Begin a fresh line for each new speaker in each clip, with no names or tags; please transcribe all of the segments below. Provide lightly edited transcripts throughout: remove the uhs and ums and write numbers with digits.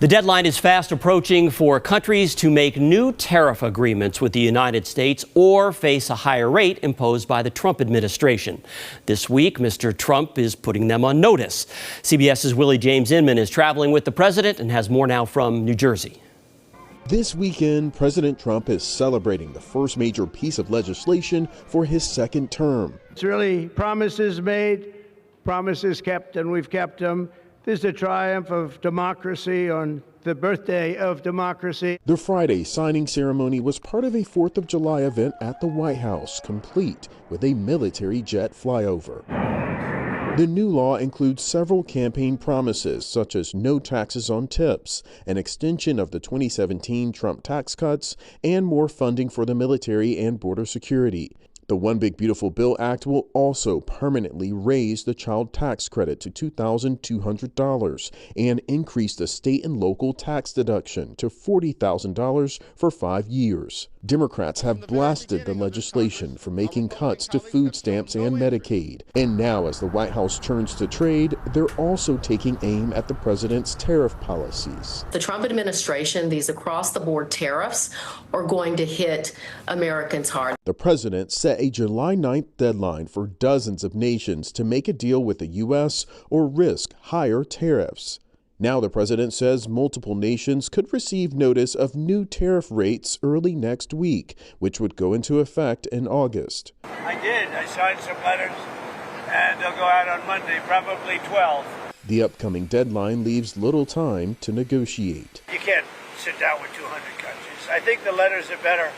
The deadline is fast approaching for countries to make new tariff agreements with the United States or face a higher rate imposed by the Trump administration. This week, Mr. Trump is putting them on notice. CBS's Willie James Inman is traveling with the president and has more now from New Jersey.
This weekend, President Trump is celebrating the first major piece of legislation for his second term.
It's really promises made, promises kept, and we've kept them. This is a triumph of democracy on the birthday of democracy.
The Friday signing ceremony was part of a 4th of July event at the White House, complete with a military jet flyover. The new law includes several campaign promises, such as no taxes on tips, an extension of the 2017 Trump tax cuts, and more funding for the military and border security. The One Big Beautiful Bill Act will also permanently raise the child tax credit to $2,200 and increase the state and local tax deduction to $40,000 for 5 years. Democrats have blasted the legislation for making cuts to food stamps and Medicaid. And now, as the White House turns to trade, they're also taking aim at the president's tariff policies.
The Trump administration, these across-the-board tariffs are going to hit Americans hard.
The president set a July 9th deadline for dozens of nations to make a deal with the U.S. or risk higher tariffs. Now the president says multiple nations could receive notice of new tariff rates early next week, which would go into effect in August.
I signed some letters, and they'll go out on Monday, probably 12.
The upcoming deadline leaves little time to negotiate.
You can't sit down with 200 countries. I think the letters are better.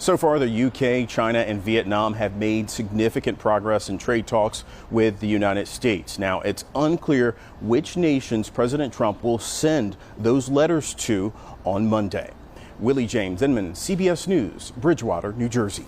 So far, the UK, China, and Vietnam have made significant progress in trade talks with the United States. Now, it's unclear which nations President Trump will send those letters to on Monday. Willie James Inman, CBS News, Bridgewater, New Jersey.